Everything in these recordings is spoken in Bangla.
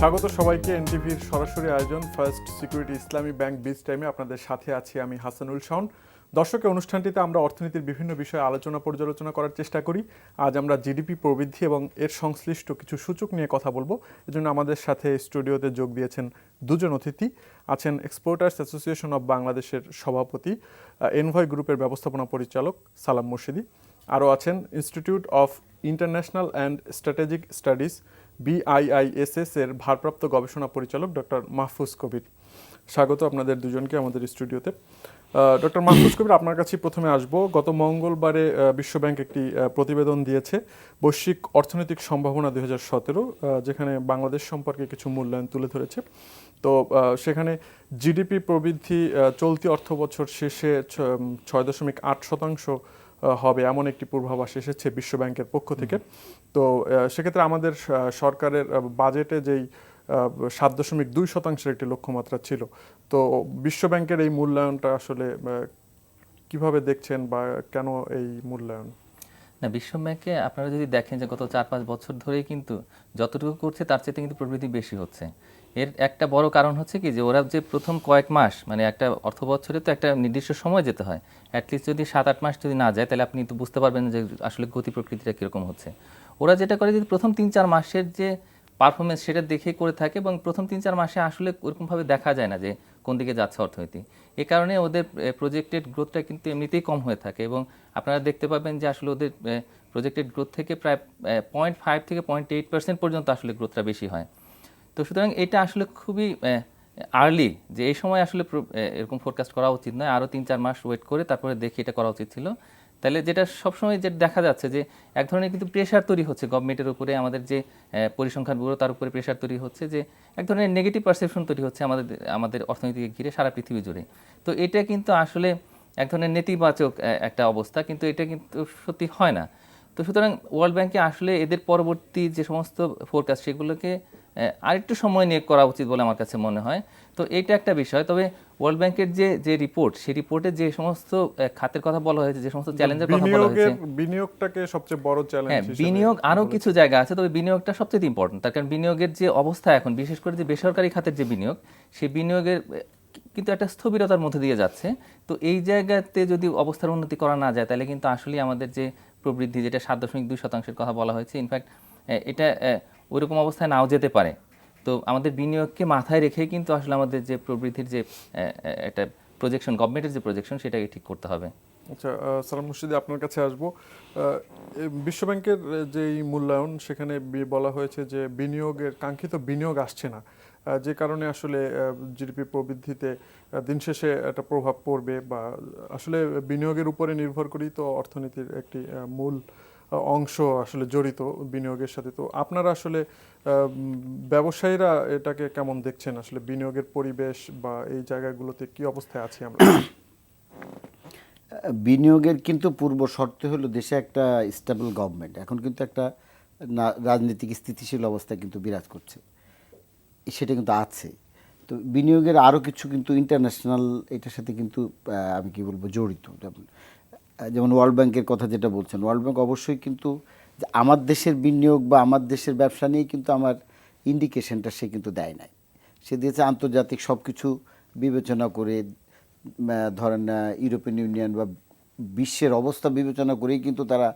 স্বাগত সবাইকে এনটিভির সরাসরি আয়োজন ফার্স্ট সিকিউরিটি ইসলামী ব্যাংক বিজ টাইমে আপনাদের সাথে আছি আমি হাসানুল শাওন। দর্শকের অনুষ্ঠানটিতে আমরা অর্থনীতির বিভিন্ন বিষয়ে আলোচনা পর্যালোচনা করার চেষ্টা করি। আজ আমরা জিডিপি প্রবৃদ্ধি এবং এর সংশ্লিষ্ট কিছু সূচক নিয়ে কথা বলবো। এজন্য আমাদের সাথে স্টুডিওতে যোগ দিয়েছেন দুজন অতিথি। আছেন এক্সপোর্টার্স অ্যাসোসিয়েশন অব বাংলাদেশের সভাপতি, এনভয় গ্রুপের ব্যবস্থাপনা পরিচালক সালাম মুর্শিদি। আরও আছেন institute of international and strategic studies BIISS এর ভারপ্রাপ্ত গবেষণা পরিচালক ডক্টর মাহফুজ কবির। স্বাগত আপনাদের দুজনকে আমাদের স্টুডিওতে। ডক্টর মাহফুজ কবির, আপনার কাছে প্রথমে আসব। গত মঙ্গলবারে বিশ্বব্যাংক একটি প্রতিবেদন দিয়েছে, বৈশ্বিক অর্থনৈতিক সম্ভাবনা 2017, যেখানে বাংলাদেশ সম্পর্কে কিছু মূল্যায়ন তুলে ধরেছে। তো সেখানে জিডিপি প্রবৃদ্ধি চলতি অর্থবছর শেষে 6.8% হবে এমন একটি পূর্বাভাস এসেছে বিশ্বব্যাংকের পক্ষ থেকে। তো সেক্ষেত্রে আমাদের সরকারের বাজেটে যেই 7.2% একটি লক্ষ্যমাত্রা ছিল, তো বিশ্বব্যাংকের এই মূল্যায়নটা আসলে কিভাবে দেখছেন বা কেন এই মূল্যায়ন? না, বিশ্বব্যাংকে আপনারা যদি দেখেন যে গত 4-5 বছর ধরেই কিন্তু যতটুকু করছে তার চেয়ে কিন্তু প্রবৃদ্ধি বেশি হচ্ছে। এর একটা বড় কারণ হচ্ছে কি, যে ওরা যে প্রথম কয়েক মাস, মানে একটা অর্থ বছরে তো একটা নির্দিষ্ট সময় যেতে হয়, অ্যাটলিস্ট যদি 7-8 মাস যদি না যায় তাহলে আপনি তো বুঝতে পারবেন যে আসলে গতি প্রকৃতিটা কীরকম হচ্ছে। ওরা যেটা করে যে প্রথম 3-4 মাসের যে পারফরমেন্স সেটা দেখে করে থাকে, এবং প্রথম 3-4 মাসে আসলে ওরকমভাবে দেখা যায় না যে কোন দিকে যাচ্ছে অর্থনীতি। এ কারণে ওদের প্রজেক্টেড গ্রোথটা কিন্তু এমনিতেই কম হয়ে থাকে, এবং আপনারা দেখতে পাবেন যে আসলে ওদের প্রজেক্টেড গ্রোথ থেকে প্রায় 0.5 থেকে 0.8% পর্যন্ত আসলে গ্রোথটা বেশি হয়। তো সুতরাং এটা আসলে খুবই আর্লি, যে এই সময় আসলে এরকম ফোরকাস্ট করা উচিত নয়। আরও 3-4 মাস ওয়েট করে তারপরে দেখে এটা করা উচিত ছিল। তাহলে যেটা সবসময় যেটা দেখা যাচ্ছে যে এক ধরনের কিন্তু প্রেশার তৈরি হচ্ছে গভর্নমেন্টের উপরে, আমাদের যে পরিসংখ্যান ব্যুরো তার উপরে প্রেশার তৈরি হচ্ছে, যে এক ধরনের নেগেটিভ পারসেপশন তৈরি হচ্ছে আমাদের অর্থনীতিকে ঘিরে সারা পৃথিবী জুড়ে। তো এটা কিন্তু আসলে এক ধরনের নেতিবাচক একটা অবস্থা, কিন্তু এটা কিন্তু সত্যি হয় না। তো সুতরাং ওয়ার্ল্ড ব্যাংকে আসলে এদের পরবর্তী যে সমস্ত ফোরকাস্ট সেগুলোকে আরেকটু সময় নিয়ে করা উচিত বলে আমার কাছে মনে হয়। তো এইটা একটা বিষয়। তবে ওয়ার্ল্ড ব্যাংকের যে রিপোর্ট, সেই রিপোর্টে যে সমস্ত খাতের কথা বলা হয়েছে, যে সমস্ত চ্যালেঞ্জের কথা বলা হয়েছে, বিনিয়োগটাকে সবচেয়ে বড় চ্যালেঞ্জ হ্যাঁ, হিসেবে বিনিয়োগ আরও কিছু জায়গা আছে, তবে বিনিয়োগটা সবচেয়ে ইম্পর্টেন্ট। তার কারণ বিনিয়োগের যে অবস্থা এখন, বিশেষ করে যে বেসরকারি খাতের যে বিনিয়োগ, সেই বিনিয়োগের কিন্তু একটা স্থবিরতার মধ্যে দিয়ে যাচ্ছে। তো এই জায়গাতে যদি অবস্থার উন্নতি করা না যায় তাহলে কিন্তু আসলেই আমাদের যে প্রবৃদ্ধি, যেটা 7.2%-এর কথা বলা হয়েছে, ইনফ্যাক্ট এটা ওইরকম অবস্থায় নাও যেতে পারে। তো আমাদের বিনিয়োগকে মাথায় রেখেই কিন্তু আসলে আমাদের যে প্রবৃদ্ধির যে একটা প্রজেকশন, গভর্নমেন্টের যে প্রজেকশন, সেটাকে ঠিক করতে হবে। আচ্ছা, সালাম মুর্শিদি, আপনার কাছে আসবো। বিশ্বব্যাংকের যেই মূল্যায়ন, সেখানে বলা হয়েছে যে কাঙ্ক্ষিত বিনিয়োগ আসছে না, যে কারণে আসলে জিডিপি প্রবৃদ্ধিতে দিন শেষে একটা প্রভাব পড়বে, বা আসলে বিনিয়োগের উপরে নির্ভর করেই তো অর্থনীতির একটি মূল অংশ আসলে জড়িত বিনিয়োগের সাথে। তো আপনারা আসলে ব্যবসায়ীরা এটাকে কেমন দেখছেন? আসলে বিনিয়োগের পরিবেশ বা এই জায়গাগুলোতে কি অবস্থায় আছি আমরা? বিনিয়োগের কিন্তু পূর্ব শর্ত হলো দেশে একটা স্টেবল গভর্নমেন্ট। এখন কিন্তু একটা রাজনৈতিক স্থিতিশীল অবস্থা কিন্তু বিরাজ করছে, সেটা কিন্তু আছে। তো বিনিয়োগের আরও কিছু কিন্তু ইন্টারন্যাশনাল এটার সাথে কিন্তু আমি কি বলবো জড়িত। যেমন ওয়ার্ল্ড ব্যাংকের কথা যেটা বলছেন, ওয়ার্ল্ড ব্যাংক অবশ্যই কিন্তু আমার দেশের বিনিয়োগ বা আমার দেশের ব্যবসা নিয়ে কিন্তু আমার ইন্ডিকেশনটা সে কিন্তু দেয় নাই। সে দিয়েছে আন্তর্জাতিক সব কিছু বিবেচনা করে, ধরেন ইউরোপিয়ান ইউনিয়ন বা বিশ্বের অবস্থা বিবেচনা করেই কিন্তু তারা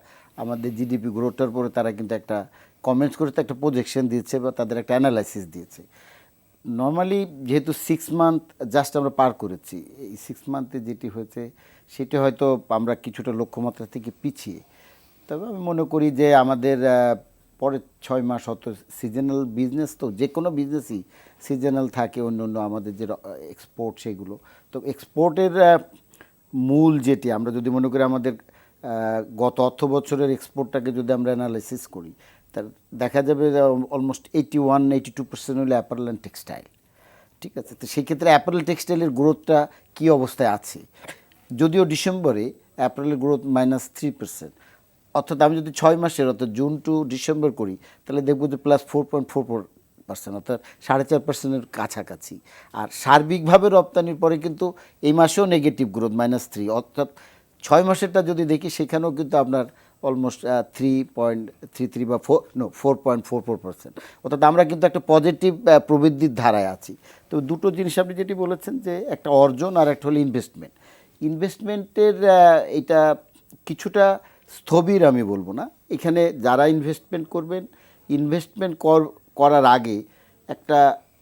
আমাদের জিডিপি গ্রোথটার পরে তারা কিন্তু একটা কমেন্টস করেছে, একটা প্রজেকশন দিয়েছে বা তাদের একটা অ্যানালাইসিস দিয়েছে। নর্মালি যেহেতু 6 মান্থ জাস্ট আমরা পার করেছি, এই 6 মান্থে যেটি হয়েছে সেটি হয়তো আমরা কিছুটা লক্ষ্যমাত্রা থেকে পিছিয়ে। তবে আমি মনে করি যে আমাদের পরের 6 মাস অত সিজনাল বিজনেস, তো যে কোনো বিজনেসই সিজনাল থাকে, অন্য অন্য আমাদের যে এক্সপোর্ট সেগুলো। তো এক্সপোর্টের মূল যেটি আমরা যদি মনে করি আমাদের গত অর্থ বছরের এক্সপোর্টটাকে যদি আমরা অ্যানালাইসিস করি, তার দেখা যাবে যে অলমোস্ট 81-82% হলো অ্যাপারেল অ্যান্ড টেক্সটাইল। ঠিক আছে, তো সেই ক্ষেত্রে অ্যাপারেল টেক্সটাইলের গ্রোথটা কী অবস্থায় আছে? যদিও ডিসেম্বরে অ্যাপারেলের গ্রোথ -3%, অর্থাৎ আমি যদি 6 মাসের অর্থাৎ জুন টু ডিসেম্বর করি তাহলে দেখব যে +4.44%, অর্থাৎ 4.5%-এর কাছাকাছি। আর সার্বিকভাবে রপ্তানির পরে কিন্তু এই মাসেও নেগেটিভ গ্রোথ -3, অর্থাৎ 6 মাসেরটা যদি দেখি সেখানেও কিন্তু আপনার অলমোস্ট 3.33 বা 4.44%। অর্থাৎ আমরা কিন্তু একটা পজিটিভ প্রবৃদ্ধির ধারায় আছি। তো দুটো জিনিস আপনি যেটি বলেছেন যে একটা অর্জন আর একটা হলো ইনভেস্টমেন্টের এটা কিছুটা স্থবির আমি বলবো না। এখানে যারা ইনভেস্টমেন্ট করবেন, করার আগে একটা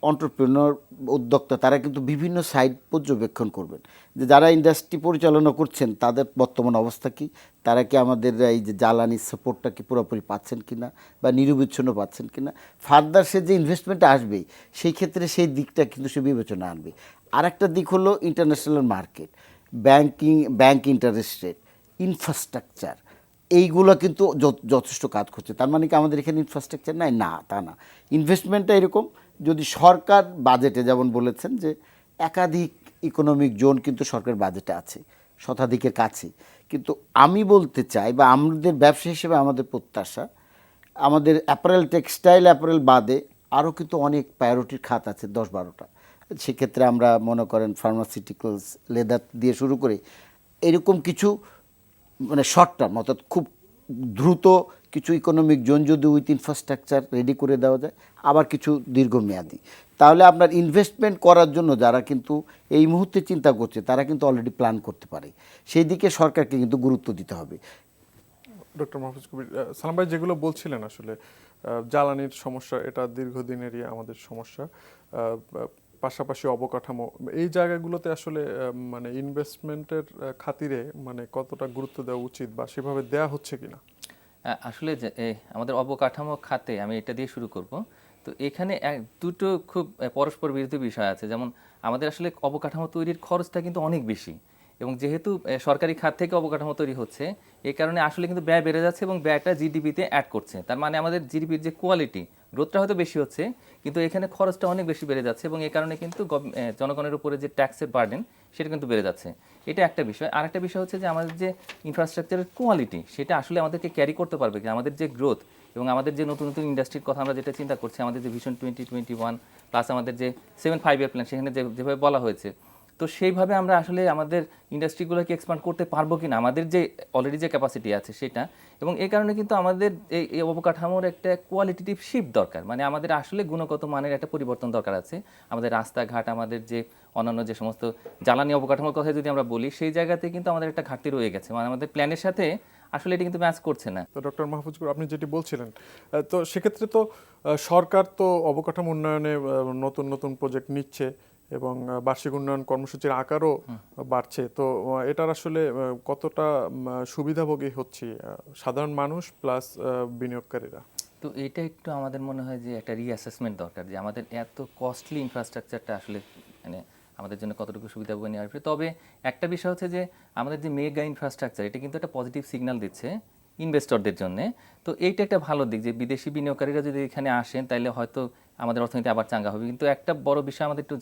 অন্টারপ্রেনার উদ্যোক্তা তারা কিন্তু বিভিন্ন সাইট পর্যবেক্ষণ করবেন যে যারা ইন্ডাস্ট্রি পরিচালনা করছেন তাদের বর্তমান অবস্থা কি, তারা কি আমাদের এই যে জ্বালানি সাপোর্টটা কি পুরোপুরি পাচ্ছেন কিনা বা নিরবিচ্ছিন্ন পাচ্ছেন কিনা। ফার্দার সে যে ইনভেস্টমেন্টে আসবে সেই ক্ষেত্রে সেই দিকটা কিন্তু সে বিবেচনা আনবে। আর একটা দিক হলো international market, bank interest rate, infrastructure, এইগুলো কিন্তু যথেষ্ট কাজ করছে। তার মানে কি আমাদের এখানে ইনফ্রাস্ট্রাকচার নাই? না, তা না। ইনভেস্টমেন্টটা এরকম, যদি সরকার বাজেটে যেমন বলেছেন যে একাধিক ইকোনমিক জোন কিন্তু সরকার বাজেটে আছে, শতাধিকের কাছে। কিন্তু আমি বলতে চাই বা আমাদের ব্যবসা হিসেবে আমাদের প্রত্যাশা, আমাদের টেক্সটাইল অ্যাপারেল বাদে আরও কিন্তু অনেক প্রায়োরিটির খাত আছে 10-12টা। সেক্ষেত্রে আমরা মনে করেন ফার্মাসিউটিক্যালস, লেদার দিয়ে শুরু করে এরকম কিছু মানে শর্ট টার্ম অর্থাৎ খুব দ্রুত কিছু ইকোনমিক জোন যদি উইথ ইনফ্রাস্ট্রাকচার রেডি করে দেওয়া যায়, আবার কিছু দীর্ঘমেয়াদী, তাহলে আপনার ইনভেস্টমেন্ট করার জন্য যারা কিন্তু এই মুহূর্তে চিন্তা করছে তারা কিন্তু অলরেডি প্ল্যান করতে পারে। সেই দিকে সরকারকে কিন্তু গুরুত্ব দিতে হবে। ডক্টর মাহফুজ কবির, সালাম ভাই যেগুলো বলছিলেন আসলে জ্বালানির সমস্যা, এটা দীর্ঘদিনেরই আমাদের সমস্যা। পাশাপাশি অবকাঠামো, এই জায়গাগুলোতে আসলে মানে ইনভেস্টমেন্টের খাতিরে মানে কতটা গুরুত্ব দেওয়া উচিত বা সেভাবে দেয়া হচ্ছে কিনা? আসলে যে আমাদের অবকাঠামো খাতে আমি এটা দিয়ে শুরু করব। তো এখানে দুটো খুব পরস্পর বিরোধী বিষয় আছে। যেমন আমাদের আসলে অবকাঠামো তৈরির খরচটা কিন্তু অনেক বেশি, এবং যেহেতু সরকারি খাত থেকে অবকাঠামো তৈরি হচ্ছে, এই কারণে আসলে কিন্তু ব্যয় বেড়ে যাচ্ছে এবং ব্যয়টা জিডিপিতে অ্যাড করছে। তার মানে আমাদের জিডিপির যে কোয়ালিটি, গ্রোথটা হয়তো বেশি হচ্ছে, কিন্তু এখানে খরচটা অনেক বেশি বেড়ে যাচ্ছে, এবং এই কারণে কিন্তু জনগণের উপরে যে ট্যাক্সের বার্ডেন সেটা কিন্তু বেড়ে যাচ্ছে। এটা একটা বিষয়। আর একটা বিষয় হচ্ছে যে আমাদের যে ইনফ্রাস্ট্রাকচারের কোয়ালিটি, সেটা আসলে আমাদেরকে ক্যারি করতে পারবে কি, আমাদের যে গ্রোথ এবং আমাদের যে নতুন নতুন ইন্ডাস্ট্রির কথা আমরা যেটা চিন্তা করছি, আমাদের যে ভিশন 2021 প্লাস আমাদের যে 7-5 ইয়ার প্ল্যান, সেখানে যেভাবে বলা হয়েছে, তো সেইভাবে আমরা আসলে আমাদের ইন্ডাস্ট্রিগুলোকে এক্সপান্ড করতে পারবো কিনা, আমাদের যে অলরেডি যে ক্যাপাসিটি আছে সেটা। এবং এই কারণে কিন্তু আমাদের এই অবকাঠামোর একটা কোয়ালিটেটিভ শিফট দরকার, মানে আমাদের আসলে গুণগত মানের একটা পরিবর্তন দরকার আছে। আমাদের রাস্তাঘাট, আমাদের যে অন্যান্য যে সমস্ত জ্বালানি অবকাঠামোর কথা যদি আমরা বলি, সেই জায়গাতে কিন্তু আমাদের একটা ঘাটতি রয়ে গেছে, মানে আমাদের প্ল্যানের সাথে আসলে এটা কিন্তু ম্যাচ করছে না। তো ডক্টর মাহফুজ কবির, আপনি যেটি বলছিলেন, তো সেক্ষেত্রে তো সরকার তো অবকাঠামো উন্নয়নে নতুন নতুন প্রজেক্ট নিচ্ছে এবং বার্ষিক উন্নয়ন কর্মসূচির আকারও বাড়ছে। তো এটার আসলে কতটা সুবিধাভোগী হচ্ছে সাধারণ মানুষ প্লাস বিনিয়োগকারীরা? তো এটা একটু আমাদের মনে হয় যে একটা রিঅ্যাসেসমেন্ট দরকার, যে আমাদের এত কস্টলি ইনফ্রাস্ট্রাকচারটা আসলে মানে আমাদের জন্য কতটুকু সুবিধাভোগী নিয়ে আসবে। তবে একটা বিষয় হচ্ছে যে আমাদের যে মেগা ইনফ্রাস্ট্রাকচার, এটা কিন্তু একটা পজিটিভ সিগন্যাল দিচ্ছে ইনভেস্টরদের জন্য। তো এইটা একটা ভালো দিক যে বিদেশি বিনিয়োগকারীরা যদি এখানে আসেন, তাহলে হয়তো আমাদের অর্থনীতি আবার চাঙ্গা হবে। কিন্তু একটা বড় বিষয় আমাদের একটু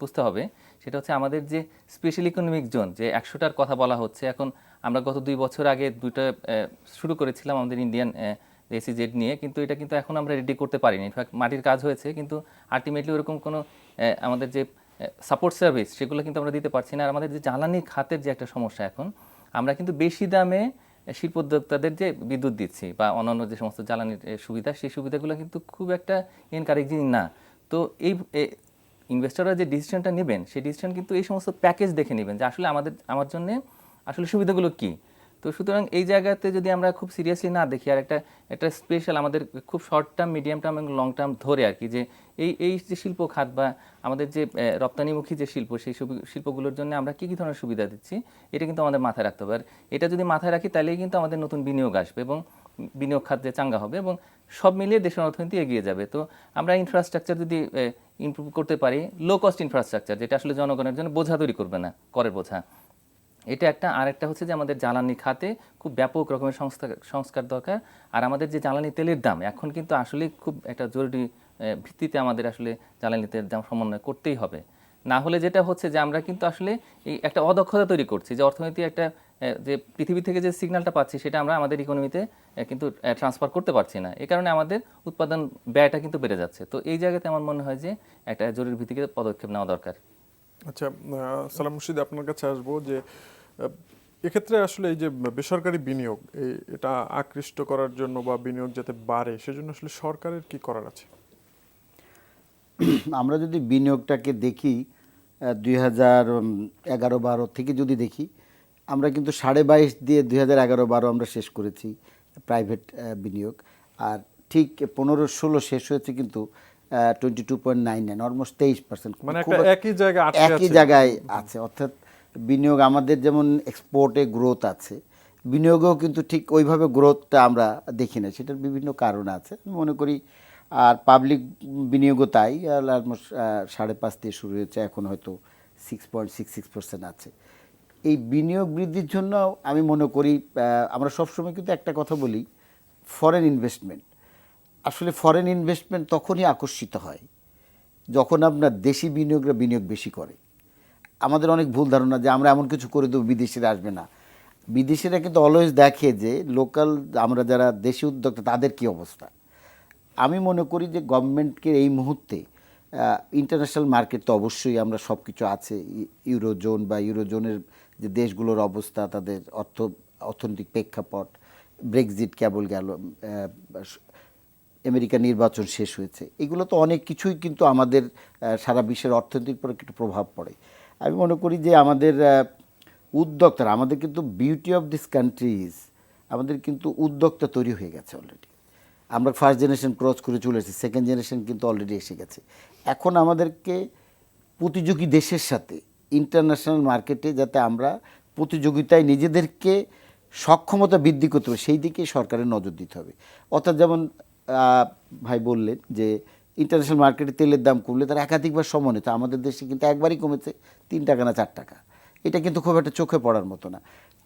বুঝতে হবে, সেটা হচ্ছে আমাদের যে স্পেশাল ইকোনমিক জোন, যে 100টার কথা বলা হচ্ছে, এখন আমরা গত 2 বছর আগে 2টা শুরু করেছিলাম আমাদের ইন্ডিয়ান এসিজেড নিয়ে, কিন্তু এটা কিন্তু এখন আমরা রেডি করতে পারিনি। ইনফ্যাক্ট মাটির কাজ হয়েছে, কিন্তু আলটিমেটলি ওরকম কোনো আমাদের যে সাপোর্ট সার্ভিস সেগুলো কিন্তু আমরা দিতে পারছি না। আর আমাদের যে জ্বালানি খাতের যে একটা সমস্যা, এখন আমরা কিন্তু বেশি দামে শিল্পোদ্যোক্তাদের যে বিদ্যুৎ দিচ্ছি বা অন্যান্য যে সমস্ত জ্বালানির সুবিধা, সেই সুবিধাগুলো কিন্তু খুব একটা এনকারেজিং না। তো এই ইনভেস্টররা যে ডিসিশনটা নেবেন, সেই ডিসিশন কিন্তু এই সমস্ত প্যাকেজ দেখে নেবেন যে আসলে আমার জন্য আসলে সুবিধাগুলো কী। তো সুতরাং এই জায়গাতে যদি আমরা খুব সিরিয়াসলি না দেখি, আর একটা স্পেশাল আমাদের খুব শর্ট টার্ম, মিডিয়াম টার্ম এবং লং টার্ম ধরে আর কি, যে এই যে শিল্প খাত বা আমাদের যে রপ্তানিমুখী যে শিল্প, সেই শিল্পগুলোর জন্য আমরা কী কী ধরনের সুবিধা দিচ্ছি, এটা কিন্তু আমাদের মাথায় রাখতে হবে। আর এটা যদি মাথায় রাখি, তাহলেই কিন্তু আমাদের নতুন বিনিয়োগ আসবে এবং বিনিয়োগ খাত যে চাঙ্গা হবে এবং সব মিলিয়ে দেশের অর্থনীতি এগিয়ে যাবে। তো আমরা ইনফ্রাস্ট্রাকচার যদি ইমপ্রুভ করতে পারি, লো কস্ট ইনফ্রাস্ট্রাকচার, যেটা আসলে জনগণের জন্য বোঝা তৈরি করবে না, করের বোঝা, এটা একটা। আর একটা হচ্ছে যে আমাদের জ্বালানি খাতে খুব ব্যাপক রকমের সংস্কার দরকার। আর আমাদের যে জ্বালানি তেলের দাম, এখন কিন্তু আসলে খুব একটা জরুরি ভিত্তিতে আমাদের আসলে জ্বালানি তেলের দাম সমন্বয় করতেই হবে। না হলে যেটা হচ্ছে যে আমরা কিন্তু আসলে এই একটা অদক্ষতা তৈরি করছি, যে অর্থনীতি একটা যে পৃথিবী থেকে যে সিগন্যালটা পাচ্ছি, সেটা আমরা আমাদের ইকোনমিতে কিন্তু ট্রান্সফার করতে পারছি না। এই কারণে আমাদের উৎপাদন ব্যয়টা কিন্তু বেড়ে যাচ্ছে। তো এই জায়গাতে আমার মনে হয় যে একটা জরুরি ভিত্তিতে পদক্ষেপ নেওয়া দরকার। আচ্ছা, সালাম মুর্শিদ, আপনার কাছে আসবো যে এক্ষেত্রে আসলে এই যে বেসরকারি বিনিয়োগ এটা আকৃষ্ট করার জন্য বা বিনিয়োগ যাতে বাড়ে সেজন্য আসলে সরকারের কি করার আছে? আমরা যদি বিনিয়োগটাকে দেখি 2011-12 থেকে যদি দেখি, আমরা কিন্তু 22.5 দিয়ে 2011-12 আমরা শেষ করেছি প্রাইভেট বিনিয়োগ। আর ঠিক 15-16 শেষ হয়েছে কিন্তু 22.99, অলমোস্ট 23%। মানে একটা একই জায়গায় আটকে একই আছে। জায়গায় আছে, অর্থাৎ বিনিয়োগ আমাদের যেমন এক্সপোর্টে গ্রোথ আছে, বিনিয়োগেও কিন্তু ঠিক ওইভাবে গ্রোথটা আমরা দেখি না। সেটার বিভিন্ন কারণ আছে আমি মনে করি। আর পাবলিক বিনিয়োগও তাই, অলমোস্ট 5.5 দিয়ে শুরু হয়েছে, এখন হয়তো 6.66% আছে। এই বিনিয়োগ বৃদ্ধির জন্য আমি মনে করি আমরা সবসময় কিন্তু একটা কথা বলি, ফরেন ইনভেস্টমেন্ট। আসলে ফরেন ইনভেস্টমেন্ট তখনই আকর্ষিত হয় যখন আপনার দেশি বিনিয়োগরা বিনিয়োগ বেশি করে। আমাদের অনেক ভুল ধারণা যে আমরা এমন কিছু করে দেবো বিদেশিরা আসবে না। বিদেশিরা কিন্তু অলওয়েজ দেখে যে লোকাল, আমরা যারা দেশি উদ্যোক্তা তাদের কি অবস্থা। আমি মনে করি যে গভর্নমেন্টকে এই মুহূর্তে ইন্টারন্যাশনাল মার্কেট তো অবশ্যই আমরা সব কিছু আছে, ইউরোজোন বা ইউরোজোনের যে দেশগুলোর অবস্থা, তাদের অর্থনৈতিক প্রেক্ষাপট, ব্রেক্সিট কেবল গেল, আমেরিকা নির্বাচন শেষ হয়েছে, এগুলো তো অনেক কিছুই কিন্তু আমাদের সারা বিশ্বের অর্থনীতির উপর একটু প্রভাব পড়ে। আমি মনে করি যে আমাদের উদ্যোক্তারা, আমাদের কিন্তু বিউটি অফ দিস কান্ট্রিজ, আমাদের কিন্তু উদ্যোক্তা তৈরি হয়ে গেছে অলরেডি। আমরা ফার্স্ট জেনারেশন ক্রস করে চলে এসেছি, সেকেন্ড জেনারেশন কিন্তু অলরেডি এসে গেছে। এখন আমাদেরকে প্রতিযোগী দেশের সাথে ইন্টারন্যাশনাল মার্কেটে যাতে আমরা প্রতিযোগিতায় নিজেদেরকে সক্ষমতা বৃদ্ধি করতে হবে, সেই দিকে সরকারের নজর দিতে হবে। অর্থাৎ যেমন ভাই বললেন যে ইন্টারন্যাশনাল মার্কেটে তেলের দাম কমলে তার একাধিকবার সমন্বিত, আমাদের দেশে কিন্তু একবারই কমেছে 3 টাকা না 4 টাকা। এটা কিন্তু খুব একটা চোখে পড়ার মতো না।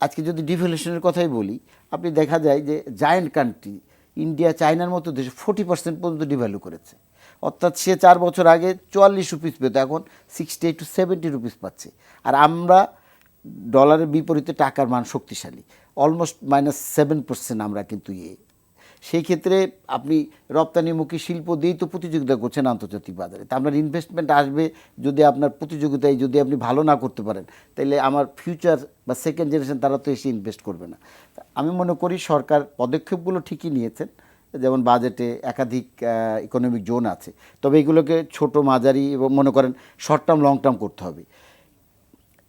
আজকে যদি ডিভ্যালুয়েশনের কথাই বলি, আপনি দেখা যায় যে জায়ান্ট কান্ট্রি ইন্ডিয়া, চায়নার মতো দেশে 40% পর্যন্ত ডিভ্যালু করেছে। অর্থাৎ সে 4 বছর আগে 44 রুপিস পেত, এখন 60 to 70 রুপিস পাচ্ছে। আর আমরা ডলারের বিপরীতে টাকার মান শক্তিশালী, অলমোস্ট -7% আমরা কিন্তু সেই ক্ষেত্রে আপনি রপ্তানিমুখী শিল্প দিয়েই তো প্রতিযোগিতা করছেন আন্তর্জাতিক বাজারে। তা আপনার ইনভেস্টমেন্ট আসবে যদি আপনার প্রতিযোগিতায় যদি আপনি ভালো না করতে পারেন, তাহলে আমার ফিউচার বা সেকেন্ড জেনারেশন তারা তো এসে ইনভেস্ট করবে না। আমি মনে করি সরকার পদক্ষেপগুলো ঠিকই নিয়েছেন, যেমন বাজেটে একাধিক ইকোনমিক জোন আছে, তবে এগুলোকে ছোট মাঝারি এবং মনে করেন শর্ট টার্ম লং টার্ম করতে হবে।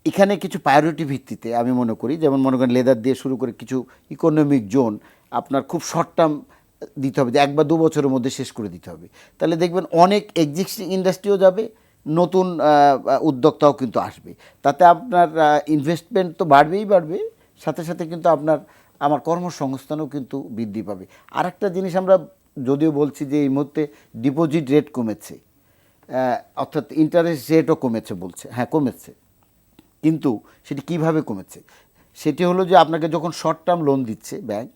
এখানে কিছু প্রায়োরিটি ভিত্তিতে আমি মনে করি, যেমন মনে করেন লেদার দিয়ে শুরু করে কিছু ইকোনমিক জোন আপনার খুব শর্ট টার্ম দিতে হবে, যে 1 বা 2 বছরের মধ্যে শেষ করে দিতে হবে। তাহলে দেখবেন অনেক এক্সিস্টিং ইন্ডাস্ট্রিও যাবে, নতুন উদ্যোক্তাও কিন্তু আসবে। তাতে আপনার ইনভেস্টমেন্ট তো বাড়বেই বাড়বে, সাথে সাথে কিন্তু আমার কর্মসংস্থানও কিন্তু বৃদ্ধি পাবে। আরেকটা জিনিস আমরা যদিও বলছি যে এই মুহূর্তে ডিপোজিট রেট কমেছে, অর্থাৎ ইন্টারেস্ট রেটও কমেছে, বলছে হ্যাঁ কমেছে, কিন্তু সেটি কিভাবে কমেছে? সেটি হলো যে আপনাকে যখন শর্ট টার্ম লোন দিচ্ছে ব্যাংক,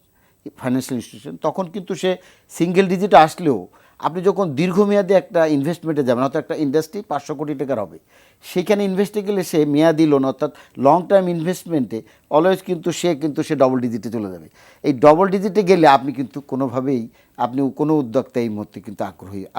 ফাইন্যান্সিয়াল ইনস্টিটিউশন, তখন কিন্তু সে সিঙ্গেল ডিজিট আসলেও আপনি যখন দীর্ঘমেয়াদী একটা ইনভেস্টমেন্টে যাবেন, অর্থাৎ একটা ইন্ডাস্ট্রি 500 কোটি টাকার হবে, সেখানে ইনভেস্টে গেলে সে মেয়াদি লোন অর্থাৎ লং টার্ম ইনভেস্টমেন্টে অলওয়েজ কিন্তু সে ডবল ডিজিটে চলে যাবে। এই ডবল ডিজিটে গেলে আপনি কিন্তু কোনোভাবেই কোনো উদ্যোক্তা এই মুহূর্তে কিন্তু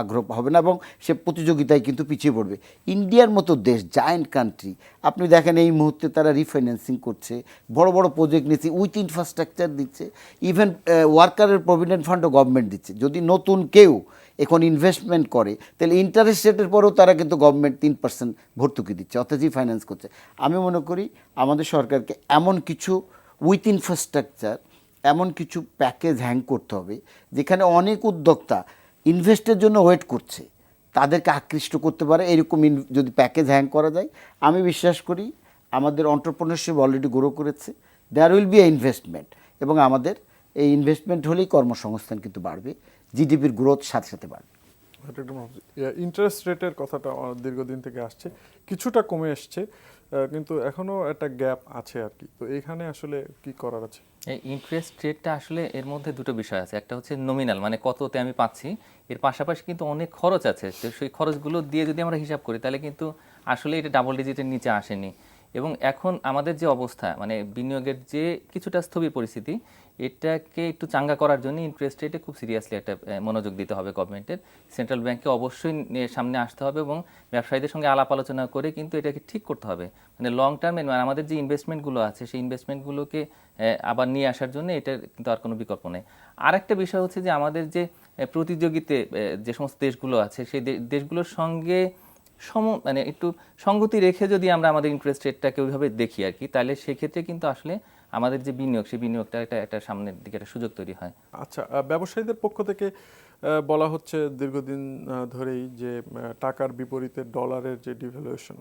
আগ্রহ হবে না, এবং সে প্রতিযোগিতায় কিন্তু পিছিয়ে পড়বে। ইন্ডিয়ার মতো দেশ, জায়ান্ট কান্ট্রি, আপনি দেখেন এই মুহূর্তে তারা রিফাইন্যান্সিং করছে, বড় বড় প্রজেক্ট নিচ্ছে, উইথ ইনফ্রাস্ট্রাকচার দিচ্ছে, ইভেন ওয়ার্কারের প্রভিডেন্ট ফান্ডও গভর্নমেন্ট দিচ্ছে। যদি নতুন কেউ এখন ইনভেস্টমেন্ট করে, তাহলে ইন্টারেস্ট রেটের পরেও তারা কিন্তু গভর্নমেন্ট 3% ভর্তুকি দিচ্ছে, অর্থাৎ ফাইন্যান্স করছে। আমি মনে করি আমাদের সরকারকে এমন কিছু উইথ ইনফ্রাস্ট্রাকচার, এমন কিছু প্যাকেজ হ্যাং করতে হবে যেখানে অনেক উদ্যোক্তা ইনভেস্টের জন্য ওয়েট করছে, তাদেরকে আকৃষ্ট করতে পারে। এরকম যদি প্যাকেজ হ্যাং করা যায়, আমি বিশ্বাস করি আমাদের এন্টারপ্রেনারশিপ অলরেডি গ্রো করেছে, there will be a investment, এবং আমাদের এই ইনভেস্টমেন্ট হলেই কর্মসংস্থান কিন্তু বাড়বে, জিডিপির গ্রোথ সাথে সাথে বাড়বে। ইন্টারেস্ট রেটের কথাটা দীর্ঘদিন থেকে আসছে, কিছুটা কমে এসছে, কিন্তু এখনো একটা গ্যাপ আছে আর কি। তো এখানে আসলে কি করার আছে? এই ইন্টারেস্ট রেটটা আসলে এর মধ্যে দুটো বিষয় আছে। একটা হচ্ছে নমিনাল, মানে কততে আমি পাচ্ছি, এর পাশাপাশি কিন্তু অনেক খরচ আছে। তো সেই খরচগুলো দিয়ে যদি আমরা হিসাব করি, তাহলে কিন্তু আসলে এটা ডাবল ডিজিটের নিচে আসেনি। এবং এখন আমাদের যে অবস্থা মানে বিনিয়োগের যে কিছুটা স্থবির পরিস্থিতি, এটাকে একটু চাঙ্গা করার জন্য ইন্টারেস্ট রেটে খুব সিরিয়াসলি একটা মনোযোগ দিতে হবে গভর্নমেন্টের। সেন্ট্রাল ব্যাংকে অবশ্যই সামনে আসতে হবে এবং ব্যবসায়ীদের সঙ্গে আলাপ আলোচনা করে কিন্তু এটাকে ঠিক করতে হবে। মানে লং টার্মে মানে আমাদের যে ইনভেস্টমেন্টগুলো আছে সেই ইনভেস্টমেন্টগুলোকে আবার নিয়ে আসার জন্য এটার কিন্তু আর কোনো বিকল্প নেই। আরেকটা বিষয় হচ্ছে যে আমাদের যে প্রতিযোগিতে যে সমস্ত দেশগুলো আছে সেই দেশগুলোর সঙ্গে মানে একটু সঙ্গতি রেখে যদি আমরা আমাদের ইন্টারেস্ট রেটটাকে ওইভাবে দেখি আর কি, তাহলে সেক্ষেত্রে কিন্তু আসলে আমাদের যে বিনিয়োগ সেই বিনিয়োগটা একটা সামনের দিকে একটা সুযোগ তৈরি হয়। আচ্ছা, ব্যবসায়ীদের পক্ষ থেকে বলা হচ্ছে দীর্ঘদিন ধরেই যে টাকার বিপরীতে ডলারের যে ডিভ্যালুয়েশন,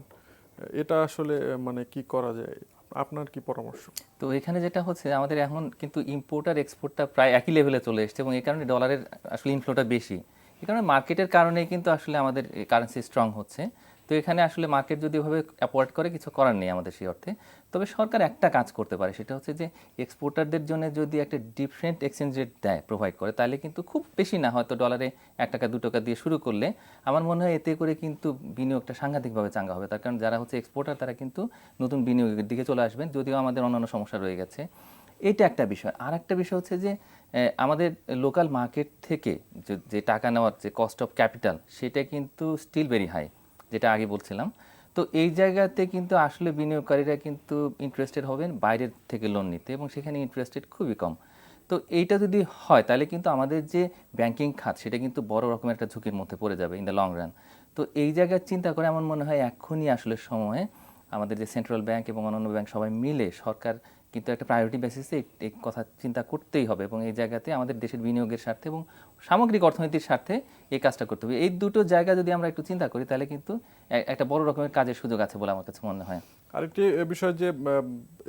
এটা আসলে মানে কি করা যায়, আপনার কি পরামর্শ? তো এখানে যেটা হচ্ছে আমাদের এখন কিন্তু ইম্পোর্ট আর এক্সপোর্টটা প্রায় একই লেভেলে চলে এসেছে এবং এই কারণে ডলারের আসলে ইনফ্লোটা বেশি। এই কারণে মার্কেটের কারণেই কিন্তু আসলে আমাদের কারেন্সি স্ট্রং হচ্ছে। তো এখানে আসলে মার্কেট যদি ওইভাবে অ্যাপোয়ার্ড করে কিছু করার নেই আমাদের সেই অর্থে। তবে সরকার একটা কাজ করতে পারে, সেটা হচ্ছে যে এক্সপোর্টারদের জন্য যদি একটা ডিফারেন্ট এক্সচেঞ্জ রেট দেয়, প্রোভাইড করে, তাহলে কিন্তু খুব বেশি না, হয়তো ডলারে 1 টাকা 2 টাকা দিয়ে শুরু করলে আমার মনে হয় এতে করে কিন্তু বিনিয়োগটা সাংঘাতিকভাবে চাঙ্গা হবে। তার কারণ যারা হচ্ছে এক্সপোর্টার তারা কিন্তু নতুন বিনিয়োগের দিকে চলে আসবেন, যদিও আমাদের অন্যান্য সমস্যা রয়ে গেছে। এটা একটা বিষয়। আর একটা বিষয় হচ্ছে যে আমাদের লোকাল মার্কেট থেকে যে টাকা নেওয়ার যে কস্ট অফ ক্যাপিটাল সেটা কিন্তু স্টিল ভেরি হাই, যেটা আগে বলছিলাম। তো এই জায়গাতে কিন্তু আসলে বিনিয়োগকারীরা কিন্তু ইন্টারেস্টেড হবেন বাইরের থেকে লোন নিতে এবং সেখানে ইন্টারেস্টেড খুবই কম। তো এইটা যদি হয় তাহলে কিন্তু আমাদের যে ব্যাংকিং খাত সেটা কিন্তু বড় রকমের একটা ঝুঁকির মধ্যে পড়ে যাবে ইন দ্য লং রান। তো এই জায়গায় চিন্তা করে আমার মনে হয় এখনই আসলে সময়ে আমাদের যে সেন্ট্রাল ব্যাংক এবং অন্যান্য ব্যাংক সবাই মিলে সরকার কিন্তু একটা প্রায়োরিটি বেসিসে এই কথা চিন্তা করতেই হবে এবং এই জায়গাতে আমাদের দেশের বিনিয়োগের স্বার্থে এবং সামগ্রিক অর্থনীতির স্বার্থে এই কাজটা করতে হবে। এই দুটো জায়গা যদি আমরা একটু চিন্তা করি তাহলে কিন্তু একটা বড় রকমের কাজের সুযোগ আছে বলে আমার কাছে মনে হয়। আরেকটি বিষয় যে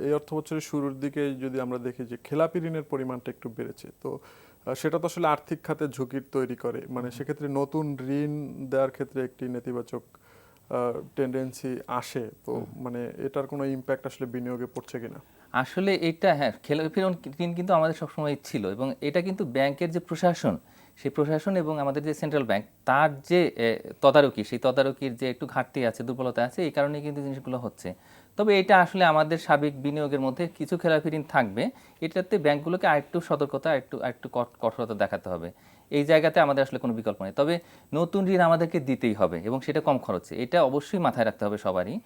এই অর্থ বছরের শুরুর দিকে যদি আমরা দেখি যে খেলাপি ঋণের পরিমাণটা একটু বেড়েছে, তো সেটা তো আসলে আর্থিক খাতে ঝুঁকির তৈরি করে, মানে সেক্ষেত্রে নতুন ঋণ দেওয়ার ক্ষেত্রে একটি নেতিবাচক টেন্ডেন্সি আসে, তো মানে এটার কোনো ইম্প্যাক্ট আসলে বিনিয়োগে পড়ছে কিনা? আসলে এটা হ্যাঁ, খেলাপি ঋণ কিন্তু আমাদের সবসময় ছিল এবং এটা কিন্তু ব্যাংকের যে প্রশাসন সেই প্রশাসন এবং আমাদের যে সেন্ট্রাল ব্যাংক তার যে তদারকি সেই তদারকির যে একটু ঘাটতি আছে, দুর্বলতা আছে, এই কারণে কিন্তু জিনিসগুলো হচ্ছে। তবে এটা আসলে আমাদের সার্বিক বিনিয়োগের মধ্যে কিছু খেলাপি ঋণ থাকবে, এটাতে ব্যাংকগুলোকে আরেকটু সতর্কতা আরেকটু কঠোরতা দেখাতে হবে। এই জায়গাতে আমাদের আসলে কোনো বিকল্প নেই। তবে নতুন ঋণ আমাদেরকে দিতেই হবে এবং সেটা কম খরচে, এটা অবশ্যই মাথায় রাখতে হবে সবারই।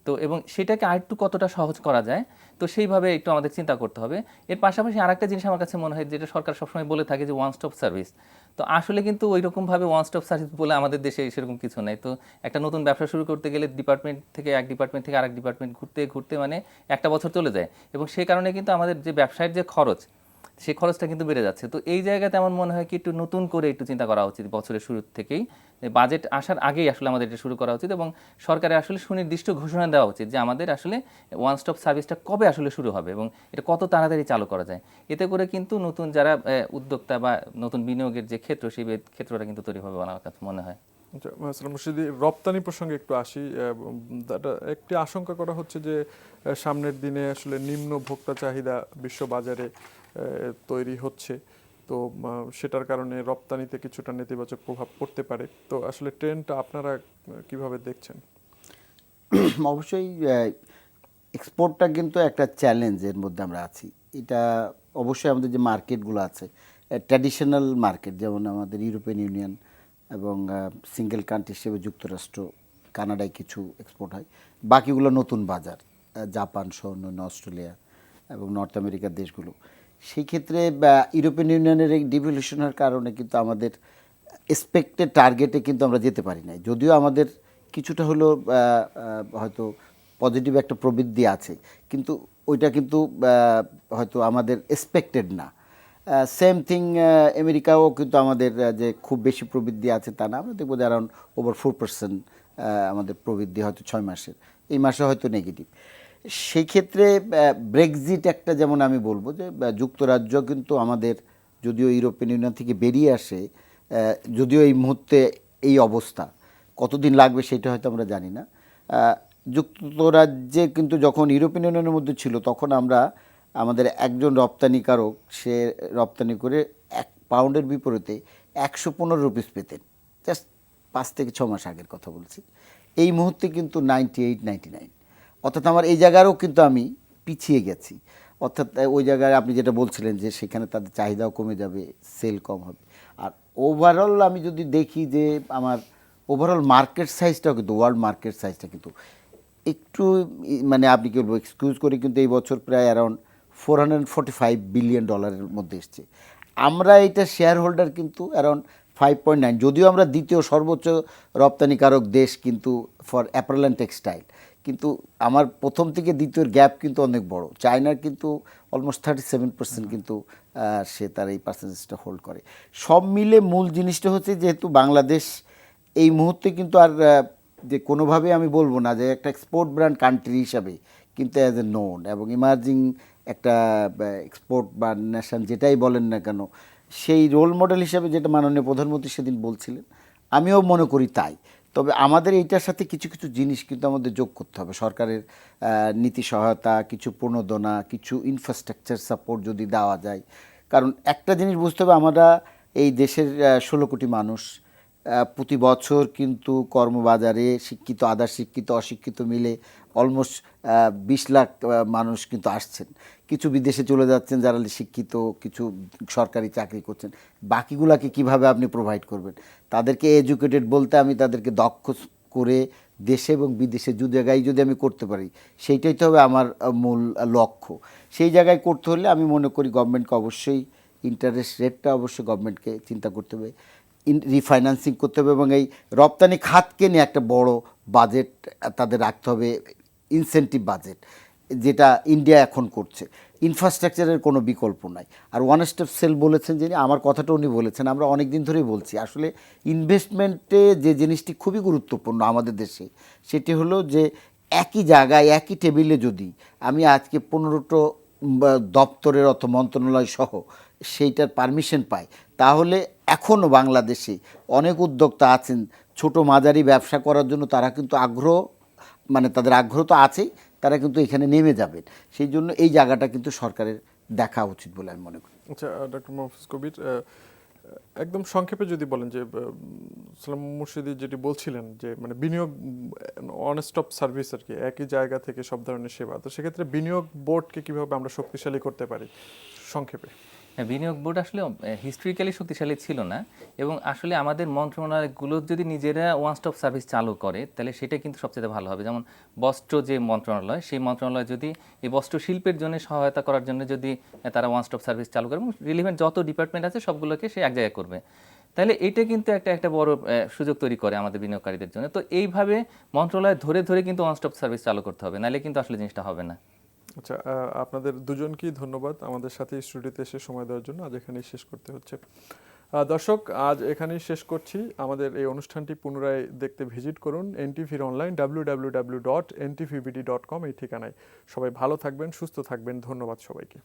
তো এবং সেটাকে আরেকটু কতটা সহজ করা যায় তো সেইভাবে একটু আমাদের চিন্তা করতে হবে। এর পাশাপাশি আরেকটা জিনিস আমার কাছে মনে হয় যেটা সরকার সবসময় বলে থাকে যে ওয়ান স্টপ সার্ভিস। তো আসলে কিন্তু ওই রকমভাবে ওয়ান স্টপ সার্ভিস বলে আমাদের দেশে সেরকম কিছু নাই। তো একটা নতুন ব্যবসা শুরু করতে গেলে এক ডিপার্টমেন্ট থেকে আরেক ডিপার্টমেন্ট ঘুরতে ঘুরতে মানে একটা বছর চলে যায় এবং সেই কারণে কিন্তু আমাদের যে ব্যবসায়ের যে খরচ সেই খরচটা কিন্তু বেড়ে যাচ্ছে। তো এই জায়গাতে আমার মনে হয় কি একটু নতুন করে একটু চিন্তা করা উচিত বছরের শুরু থেকেই, বাজেট আসার আগেই আসলে আমাদের এটা শুরু করা উচিত এবং সরকারের আসলে সুনির্দিষ্ট ঘোষণা দেওয়া উচিত যে আমাদের আসলে ওয়ান স্টপ সার্ভিসটা কবে আসলে শুরু হবে এবং এটা কত তাড়াতাড়ি চালু করা যায়। এতে করে কিন্তু নতুন যারা উদ্যোক্তা বা নতুন বিনিয়োগের যে ক্ষেত্র সেই ক্ষেত্রটা কিন্তু তৈরি হবে আমার কাছে মনে হয়। আচ্ছা, আসসালাম মুর্শিদি, রপ্তানি প্রসঙ্গে একটু আসি। একটি আশঙ্কা করা হচ্ছে যে সামনের দিনে আসলে নিম্ন ভোক্তা চাহিদা বিশ্ব বাজারে তৈরি হচ্ছে, তো সেটার কারণে রপ্তানিতে কিছুটা নেতিবাচক প্রভাব পড়তে পারে। তো আসলে ট্রেন্ডটা আপনারা কিভাবে দেখছেন? অবশ্যই এক্সপোর্টটা কিন্তু একটা চ্যালেঞ্জের মধ্যে আমরা আছি। এটা অবশ্যই আমাদের যে মার্কেটগুলো আছে ট্র্যাডিশনাল মার্কেট, যেমন আমাদের ইউরোপিয়ান ইউনিয়ন এবং সিঙ্গেল কান্ট্রি হিসেবে যুক্তরাষ্ট্র, কানাডায় কিছু এক্সপোর্ট হয়, বাকিগুলো নতুন বাজার, জাপান সহ অন্যান্য অস্ট্রেলিয়া এবং নর্থ আমেরিকার দেশগুলো। সেই ক্ষেত্রে ইউরোপিয়ান ইউনিয়নের এই ডিভ্যালুয়েশনের কারণে কিন্তু আমাদের এক্সপেক্টেড টার্গেটে কিন্তু আমরা যেতে পারি না, যদিও আমাদের কিছুটা হলো হয়তো পজিটিভ একটা প্রবৃদ্ধি আছে, কিন্তু ওইটা কিন্তু হয়তো আমাদের এক্সপেক্টেড না। সেম থিং আমেরিকাও কিন্তু আমাদের যে খুব বেশি প্রবৃদ্ধি আছে তা না, আমরা দেখবো যে অ্যারাউন্ড ওভার 4% আমাদের প্রবৃদ্ধি হয়তো 6 মাসের, এই মাসে হয়তো নেগেটিভ। সেই ক্ষেত্রে ব্রেক্সিট একটা, যেমন আমি বলবো যে যুক্তরাজ্য কিন্তু আমাদের, যদিও ইউরোপিয়ান ইউনিয়ন থেকে বেরিয়ে আসে, যদিও এই মুহূর্তে এই অবস্থা, কতদিন লাগবে সেটা হয়তো আমরা জানি না। যুক্তরাজ্যে কিন্তু যখন ইউরোপিয়ান ইউনিয়নের মধ্যে ছিল তখন আমরা আমাদের একজন রপ্তানিকারক সে রপ্তানি করে 1 পাউন্ডের বিপরীতে 115 রুপিস পেতেন, জাস্ট 5 থেকে 6 মাস আগের কথা বলছি। এই মুহূর্তে কিন্তু 98-99, অর্থাৎ আমার এই জায়গারও কিন্তু আমি পিছিয়ে গেছি। অর্থাৎ ওই জায়গায় আপনি যেটা বলছিলেন যে সেখানে তাদের চাহিদাও কমে যাবে, সেল কম হবে। আর ওভারঅল আমি যদি দেখি যে আমার ওভারঅল মার্কেট সাইজটাও কিন্তু, ওয়ার্ল্ড মার্কেট সাইজটা কিন্তু একটু মানে আপনি কি বলবো, এক্সকিউজ করে কিন্তু এই বছর প্রায় অ্যারাউন্ড $445 বিলিয়ন মধ্যে এসছে। আমরা এটা শেয়ার হোল্ডার কিন্তু অ্যারাউন্ড 5.9, যদিও আমরা দ্বিতীয় সর্বোচ্চ রপ্তানিকারক দেশ কিন্তু ফর অ্যাপারেল অ্যান্ড টেক্সটাইল, কিন্তু আমার প্রথম থেকে দ্বিতীয়র গ্যাপ কিন্তু অনেক বড়। চায়নার কিন্তু অলমোস্ট 37% কিন্তু সে তার এই পার্সেন্টেজটা হোল্ড করে। সব মিলে মূল জিনিসটা হচ্ছে যেহেতু বাংলাদেশ এই মুহূর্তে কিন্তু আর যে কোনোভাবে আমি বলবো না যে একটা এক্সপোর্ট ব্র্যান্ড কান্ট্রি হিসাবে কিন্তু অ্যাজ এ নোন এবং ইমার্জিং একটা এক্সপোর্ট বা ন্যাশন যেটাই বলেন না কেন, সেই রোল মডেল হিসাবে যেটা মাননীয় প্রধানমন্ত্রী সেদিন বলছিলেন, আমিও মনে করি তাই। তবে আমাদের এইটার সাথে কিছু কিছু জিনিস কিন্তু আমাদের যোগ করতে হবে। সরকারের নীতি সহায়তা, কিছু প্রণোদনা, কিছু ইনফ্রাস্ট্রাকচার সাপোর্ট যদি দেওয়া যায়। কারণ একটা জিনিস বুঝতে হবে, আমরা এই দেশের 16 কোটি মানুষ প্রতি বছর কিন্তু কর্মবাজারে শিক্ষিত, আধা শিক্ষিত, অশিক্ষিত মিলে অলমোস্ট 20 লাখ মানুষ কিন্তু আসছেন। কিছু বিদেশে চলে যাচ্ছেন যারা শিক্ষিত, কিছু সরকারি চাকরি করছেন। বাকিগুলাকে কিভাবে আপনি প্রোভাইড করবেন? তাদেরকে এডুকেটেড বলতে আমি তাদেরকে দক্ষ করে দেশে এবং বিদেশে দু জায়গায় যদি আমি করতে পারি, সেইটাই তো হবে আমার মূল লক্ষ্য। সেই জায়গায় করতে হলে আমি মনে করি গভর্নমেন্টকে অবশ্যই ইন্টারেস্ট রেটটা অবশ্যই গভর্নমেন্টকে চিন্তা করতে হবে, রিফাইন্যান্সিং করতে হবে এবং এই রপ্তানি খাতকে নিয়ে একটা বড় বাজেট তাদের রাখতে হবে, ইনসেন্টিভ বাজেট, যেটা ইন্ডিয়া এখন করছে। ইনফ্রাস্ট্রাকচারের কোনো বিকল্প নাই। আর ওয়ান স্টেপ সেল বলেছেন যিনি, আমার কথাটা উনি বলেছেন, আমরা অনেক দিন ধরেই বলছি আসলে ইনভেস্টমেন্টে যে জিনিসটি খুবই গুরুত্বপূর্ণ আমাদের দেশে, সেটি হলো যে একই জায়গায় একই টেবিলে যদি আমি আজকে 15টো দপ্তরের অর্থ মন্ত্রণালয় সহ সেইটার পারমিশন পাই, তাহলে এখনও বাংলাদেশে অনেক উদ্যোক্তা আছেন ছোট মাঝারি ব্যবসা করার জন্য, তারা কিন্তু আগ্রহ, মানে তাদের আগ্রহ তো আছেই, তারা কিন্তু এখানে নেমে যাবেন। সেই জন্য এই জায়গাটা কিন্তু সরকারের দেখা উচিত বলে আমি মনে করি। আচ্ছা, ডক্টর মাহফুজ কবির, একদম সংক্ষেপে যদি বলেন যে সালাম মুর্শিদি যেটি বলছিলেন যে মানে বিনিয়োগ অন স্টপ সার্ভিস আর কি, একই জায়গা থেকে সব ধরনের সেবা, তো সেক্ষেত্রে বিনিয়োগ বোর্ডকে কিভাবে আমরা শক্তিশালী করতে পারি সংক্ষেপে? বিনিয়োগ বোর্ড আসলে হিস্ট্রিক্যালি শক্তিশালী ছিল না, এবং আসলে আমাদের মন্ত্রণালয়গুলো যদি নিজেরা ওয়ান স্টপ সার্ভিস চালু করে তাহলে সেটা কিন্তু সবচেয়ে ভালো হবে। যেমন বস্ত্র যে মন্ত্রণালয়, সেই মন্ত্রণালয় যদি এই বস্ত্র শিল্পের জন্য সহায়তা করার জন্য যদি তারা ওয়ান স্টপ সার্ভিস চালু করে এবং রিলিভেন্ট যত ডিপার্টমেন্ট আছে সবগুলোকে সে এক জায়গায় করবে, তাহলে এইটা কিন্তু একটা বড় সুযোগ তৈরি করে আমাদের বিনিয়োগকারীদের জন্য। তো এইভাবে মন্ত্রণালয় ধরে ধরে কিন্তু ওয়ান স্টপ সার্ভিস চালু করতে হবে, নাহলে কিন্তু আসলে জিনিসটা হবে না। আচ্ছা, আপনাদের দুজনকেই ধন্যবাদ আমাদের সাথে স্টুডিওতে এসে সময় দেওয়ার জন্য। আজ এখানেই শেষ করতে হচ্ছে। দর্শক, আজ এখানেই শেষ করছি। আমাদের এই অনুষ্ঠানটি পুনরায় দেখতে ভিজিট করুন এনটিভির অনলাইন www.ntvbd.com এই ঠিকানায়। সবাই ভালো থাকবেন, সুস্থ থাকবেন। ধন্যবাদ সবাইকে।